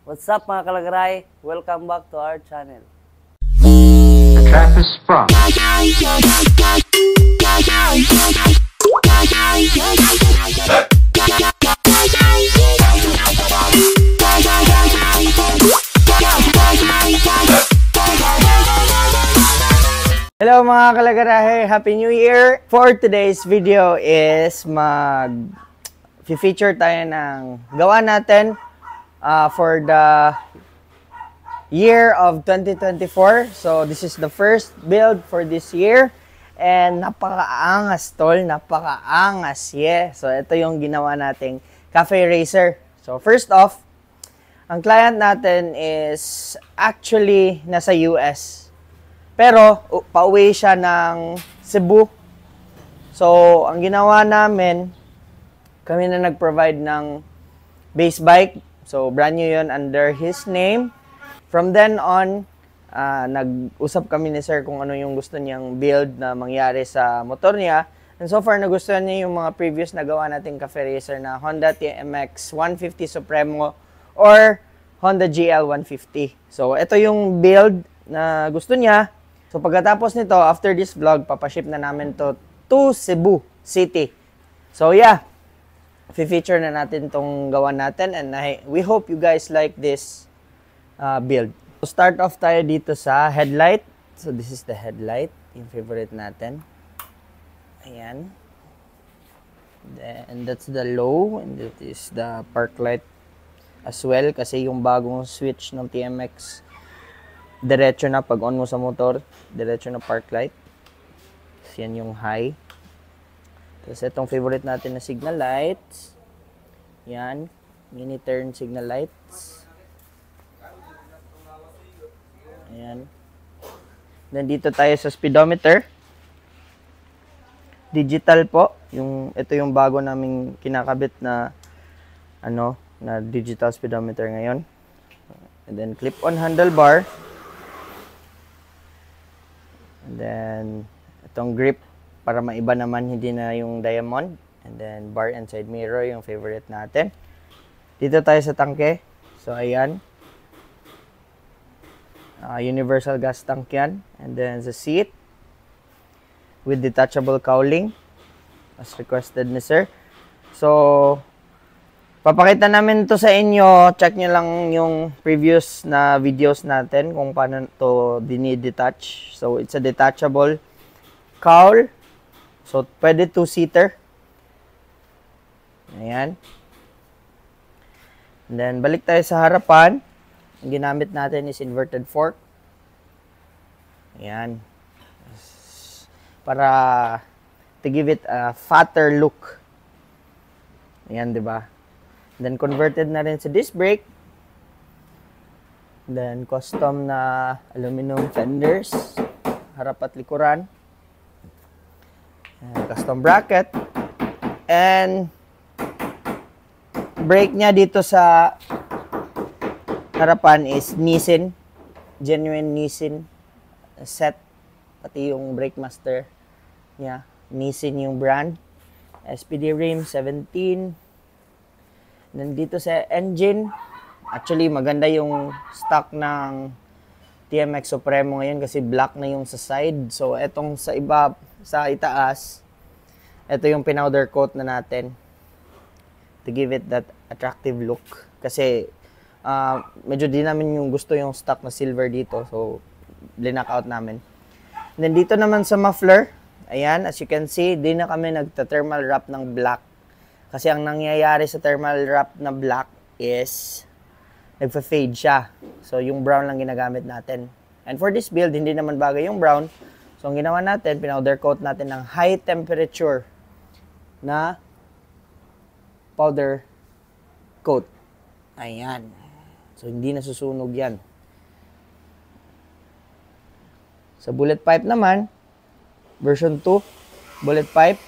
What's up mga kalagaray? Welcome back to our channel. The trap is sprung. Hello mga kalagarahe! Happy New Year! For today's video is feature tayo ng gawa natin for the year of 2024. So this is the first build for this year. And napakaangas tol, napakaangas, yeah. So ito yung ginawa nating cafe racer. So first off, ang client natin is actually nasa US. Pero, pauwi siya ng Cebu. So, ang ginawa namin, kami na nag-provide ng base bike. So, brand new yun under his name. From then on, nag-usap kami ni sir kung ano yung gusto niyang build na mangyari sa motor niya. And so far, nagustuhan niya yung mga previous na gawa nating cafe racer na Honda TMX 150 Supremo or Honda GL 150. So, ito yung build na gusto niya. So, pagkatapos nito, after this vlog, papaship na namin to Cebu City. So, yeah. Feature na natin tong gawa natin. And we hope you guys like this build. So, start off tayo dito sa headlight. So, this is the headlight. Yung favorite natin. Ayan. And that's the low. And that is the park light as well. Kasi yung bagong switch ng TMX, diretso na pag on mo sa motor, diretso na park light. Tapos yan yung high. Tapos itong favorite natin na signal lights. Yan, mini turn signal lights. Ayan. Then dito tayo sa speedometer. Digital po. Ito yung bago naming kinakabit na na digital speedometer ngayon. And then clip-on handlebar. And then, itong grip para maiba naman, hindi na yung diamond. And then, bar and side mirror, yung favorite natin. Dito tayo sa tangke. So, ayan. Universal gas tank yan. And then, the seat with detachable cowling as requested ni sir. So, papakita namin to sa inyo. Check nyo lang yung previous na videos natin kung paano to dinidetach. So, it's a detachable cowl. So, pwede 2-seater. Ayan. And then, balik tayo sa harapan. Ang ginamit natin is inverted fork. Ayan. Para to give it a fatter look. Ayan, diba? Then, converted na rin sa disc brake. Then, custom na aluminum fenders. Harap at likuran. And custom bracket. And, brake niya dito sa harapan is Nissin. Genuine Nissin set. Pati yung brake master niya. Nissin yung brand. SPD rim 17. Nandito sa engine, actually maganda yung stock ng TMX Supremo ngayon kasi black na yung sa side. So etong sa itaas, ito yung pinowder coat na natin to give it that attractive look. Kasi medyo di namin yung gusto yung stock na silver dito. So blinak out namin. And then dito naman sa muffler, ayan, as you can see, di na kami nagta-thermal wrap ng black. Kasi ang nangyayari sa thermal wrap na black is nagfa-fade siya. So, yung brown lang ginagamit natin. And for this build, hindi naman bagay yung brown. So, ang ginawa natin, pinowder coat natin ng high temperature na powder coat. Ayan. So, hindi nasusunog yan. Sa bullet pipe naman, version 2, bullet pipe.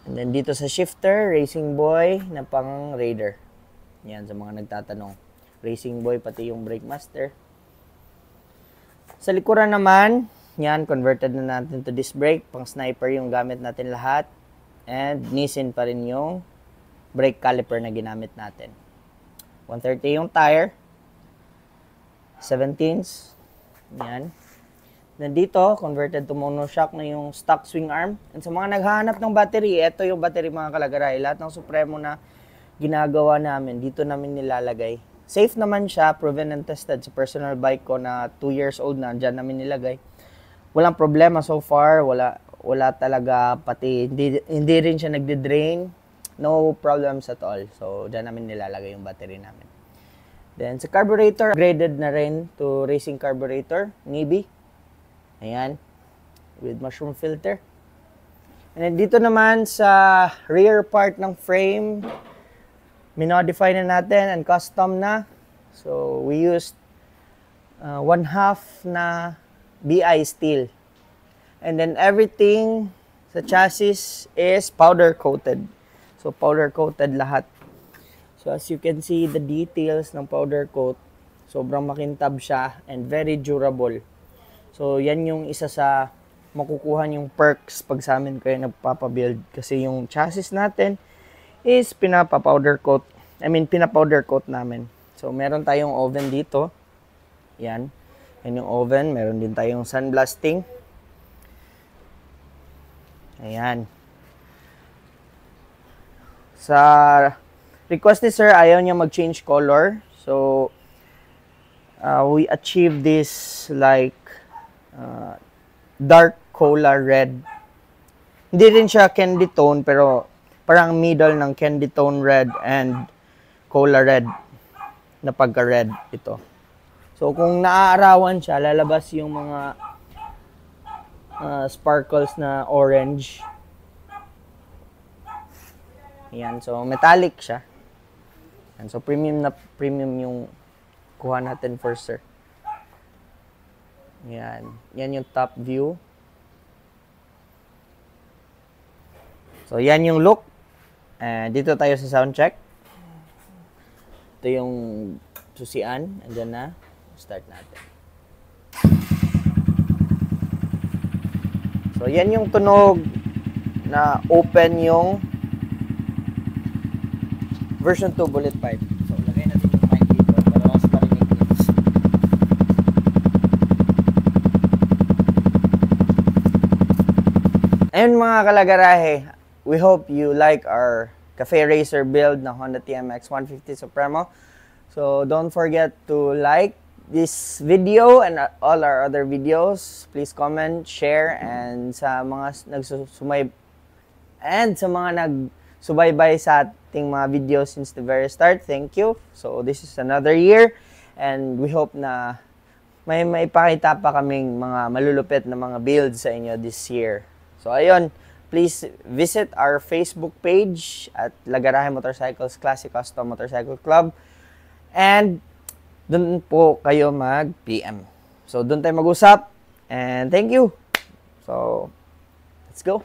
And then dito sa shifter, Racing Boy na pang Raider. Yan, sa mga nagtatanong. Racing Boy, pati yung brake master. Sa likuran naman, yan, converted na natin to disc brake. Pang sniper yung gamit natin lahat. And Nissin pa rin yung brake caliper na ginamit natin. 130 yung tire. 17s. Yan. Nandito, converted to monoshock na yung stock swing arm. And sa mga naghahanap ng battery, ito yung battery mga kalagaray. Lahat ng Supremo na ginagawa namin, dito namin nilalagay. Safe naman siya, proven and tested. Sa personal bike ko na 2 years old na, dyan namin nilagay. Walang problema so far, wala talaga, pati hindi rin siya nagde-drain. No problems at all. So, dyan namin nilalagay yung battery namin. Then, sa carburetor, graded na rin to racing carburetor, Nibi. Ayan, with mushroom filter. And then dito naman sa rear part ng frame, minodify na natin and custom na. So, we used 1/2 na BI steel. And then everything sa chassis is powder coated. So, powder coated lahat. So, as you can see, the details ng powder coat, sobrang makintab siya and very durable. So, yan yung isa sa makukuha yung perks pag sa amin kayo nagpapabuild. Kasi yung chassis natin is pinapa-powder coat. Pinapowder coat namin. So, meron tayong oven dito. Yan. Yan yung oven. Meron din tayong sandblasting. Ayan. Sa request ni sir, ayaw niya mag-change color. So, we achieve this like dark cola red. Hindi rin siya candy tone, pero parang middle ng candy tone red and cola red na pagka-red ito. So, kung naaarawan siya, lalabas yung mga sparkles na orange. Ayan, so metallic siya. And so, premium yung kuha natin for sir. Yan. Yan yung top view. So, yan yung look. Dito tayo sa sound check. Ito yung susian. Andyan na. Start natin. So, yan yung tunog na open yung version 2 bullet pipe. So, lagay natin yung mic dito para mas marinig dito. Ayun mga kalagarahe, we hope you like our Cafe Racer build na Honda TMX 150 Supremo. So don't forget to like this video and all our other videos. Please comment, share, and sa mga nagsubaybay sa ating mga videos since the very start, thank you. So this is another year and we hope na may maipakita pa kaming mga malulupit na mga builds sa inyo this year. So, ayun, please visit our Facebook page at Lagarahe Motorcycles Classic Custom Motorcycle Club. And, dun po kayo mag-PM. So, dun tayo mag-usap. And thank you. So, let's go.